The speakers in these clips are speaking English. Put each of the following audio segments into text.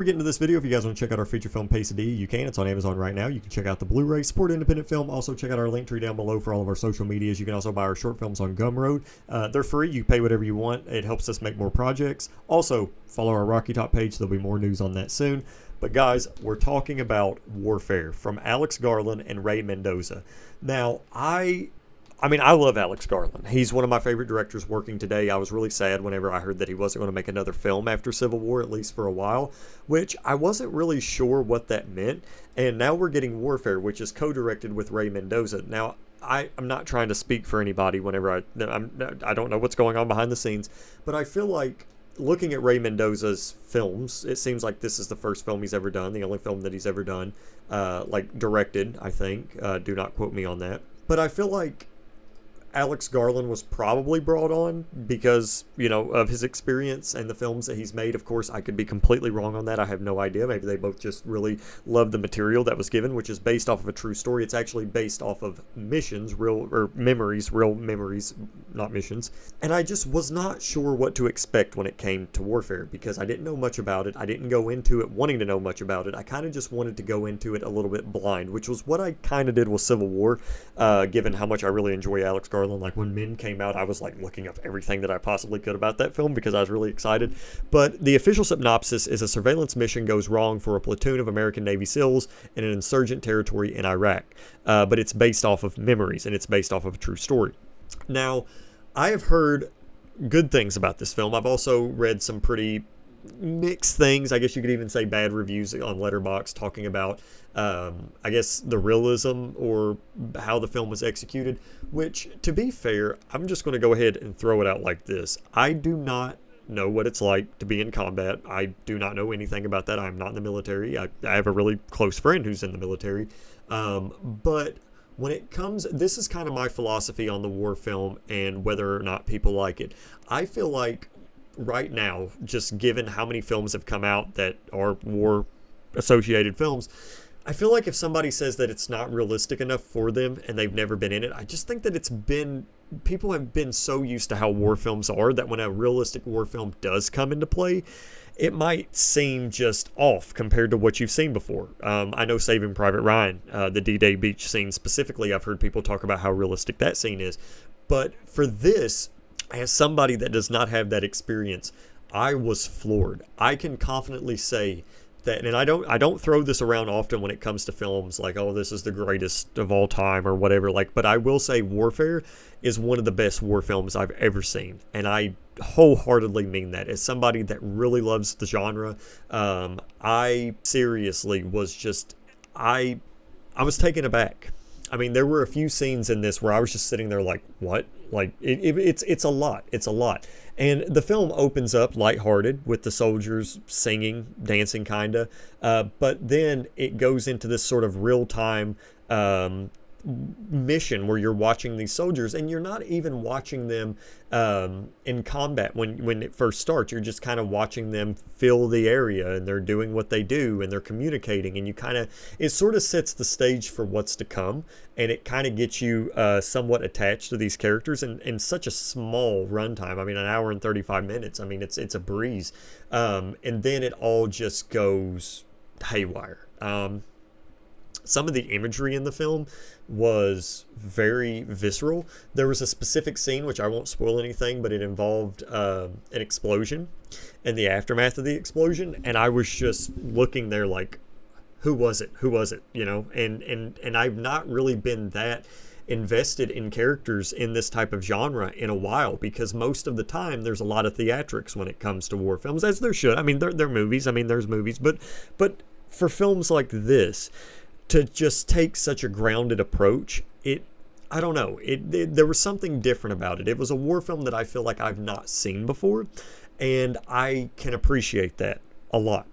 Before we get into this video, if you guys want to check out our feature film Pasadena, you can. It's on Amazon right now. You can check out the Blu-ray, support independent film. Also check out our link tree down below for all of our social medias. You can also buy our short films on Gumroad. They're free. You pay whatever you want. It helps us make more projects. Also, follow our Rocky Top page. There'll be more news on that soon. But guys, we're talking about Warfare from Alex Garland and Ray Mendoza. Now, I love Alex Garland. He's one of my favorite directors working today. I was really sad whenever I heard that he wasn't going to make another film after Civil War, at least for a while, which I wasn't really sure what that meant. And now we're getting Warfare, which is co-directed with Ray Mendoza. Now, I'm not trying to speak for anybody whenever I don't know what's going on behind the scenes, but I feel like looking at Ray Mendoza's films, it seems like this is the first film he's ever done, the only film that he's ever done, directed, I think. Do not quote me on that. But I feel like Alex Garland was probably brought on because, of his experience and the films that he's made. Of course, I could be completely wrong on that. I have no idea. Maybe they both just really loved the material that was given, which is based off of a true story. It's actually based off of real memories, not missions. And I just was not sure what to expect when it came to Warfare because I didn't know much about it. I didn't go into it wanting to know much about it. I kind of just wanted to go into it a little bit blind, which was what I kind of did with Civil War, given how much I really enjoy Alex Garland. Like when Men came out, I was like looking up everything that I possibly could about that film because I was really excited. But the official synopsis is a surveillance mission goes wrong for a platoon of American Navy SEALs in an insurgent territory in Iraq. But it's based off of memories and it's based off of a true story. Now, I have heard good things about this film. I've also read some pretty mixed things. I guess you could even say bad reviews on Letterboxd talking about I guess the realism or how the film was executed, which, to be fair, I'm just going to go ahead and throw it out like this. I do not know what it's like to be in combat. I do not know anything about that. I'm not in the military. I have a really close friend who's in the military. But when it comes, this is kind of my philosophy on the war film and whether or not people like it. I feel like right now, just given how many films have come out that are war associated films, I feel like if somebody says that it's not realistic enough for them and they've never been in it, I just think that people have been so used to how war films are that when a realistic war film does come into play, it might seem just off compared to what you've seen before. I know Saving Private Ryan, the D-Day beach scene specifically, I've heard people talk about how realistic that scene is. But for this, as somebody that does not have that experience, I was floored. I can confidently say that, and I don't throw this around often when it comes to films like, oh, this is the greatest of all time or whatever, but I will say Warfare is one of the best war films I've ever seen, and I wholeheartedly mean that. As somebody that really loves the genre, I seriously was just, I was taken aback. I mean, there were a few scenes in this where I was just sitting there like, what? Like, it's a lot. It's a lot. And the film opens up lighthearted with the soldiers singing, dancing, kind of. But then it goes into this sort of real-time mission where you're watching these soldiers and you're not even watching them in combat when it first starts. You're just kind of watching them fill the area and they're doing what they do and they're communicating, and it sort of sets the stage for what's to come, and it kind of gets you somewhat attached to these characters in such a small runtime. I mean, an hour and 35 minutes. I mean, it's a breeze. And then it all just goes haywire. Some of the imagery in the film was very visceral. There was a specific scene, which I won't spoil anything, but it involved an explosion and the aftermath of the explosion. And I was just looking there like, who was it? Who was it? And I've not really been that invested in characters in this type of genre in a while, because most of the time there's a lot of theatrics when it comes to war films, as there should. I mean, they're movies. I mean, there's movies, but for films like this, to just take such a grounded approach, I don't know, there was something different about it. It was a war film that I feel like I've not seen before, and I can appreciate that a lot.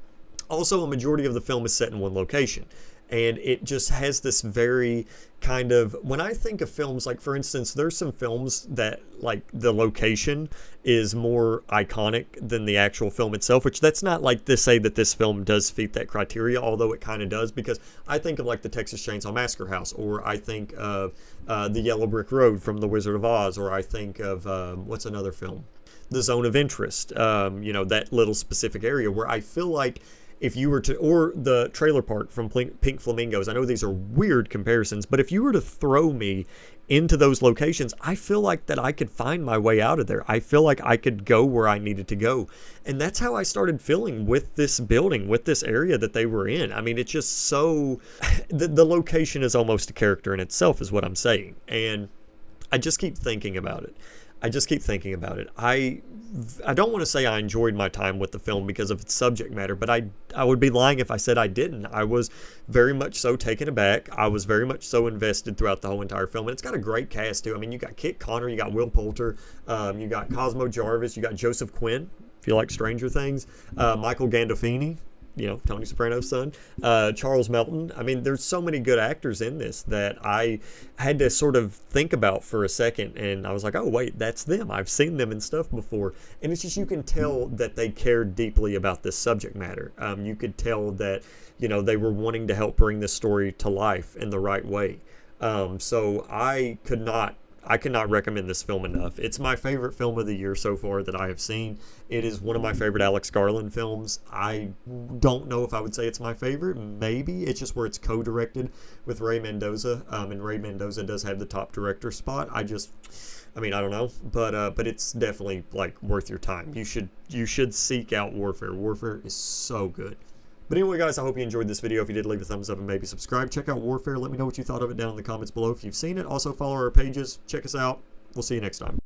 Also, a majority of the film is set in one location, and it just has this very kind of, when I think of films, like for instance, there's some films that like the location is more iconic than the actual film itself, which that's not like to say that this film does fit that criteria, although it kind of does, because I think of like the Texas Chainsaw Massacre house, or I think of the Yellow Brick Road from The Wizard of Oz, or I think of what's another film? The Zone of Interest, that little specific area where I feel like if you were to, or the trailer park from Pink Flamingos, I know these are weird comparisons, but if you were to throw me into those locations, I feel like that I could find my way out of there. I feel like I could go where I needed to go. And that's how I started feeling with this building, with this area that they were in. I mean, it's just so, the location is almost a character in itself, is what I'm saying. And I just keep thinking about it. I don't want to say I enjoyed my time with the film because of its subject matter, but I would be lying if I said I didn't. I was very much so taken aback. I was very much so invested throughout the whole entire film. And it's got a great cast, too. I mean, you got Kit Connor, you got Will Poulter, you got Cosmo Jarvis, you got Joseph Quinn, if you like Stranger Things, Michael Gandolfini, you know, Tony Soprano's son, Charles Melton. I mean, there's so many good actors in this that I had to sort of think about for a second, and I was like, oh, wait, that's them. I've seen them in stuff before. And it's just, you can tell that they cared deeply about this subject matter. You could tell that, you know, they were wanting to help bring this story to life in the right way. So I cannot recommend this film enough. It's my favorite film of the year so far that I have seen. It is one of my favorite Alex Garland films. I don't know if I would say it's my favorite. Maybe. It's just where it's co-directed with Ray Mendoza. And Ray Mendoza does have the top director spot. I don't know. But it's definitely like worth your time. You should seek out Warfare. Warfare is so good. But anyway, guys, I hope you enjoyed this video. If you did, leave a thumbs up and maybe subscribe. Check out Warfare. Let me know what you thought of it down in the comments below if you've seen it. Also, follow our pages. Check us out. We'll see you next time.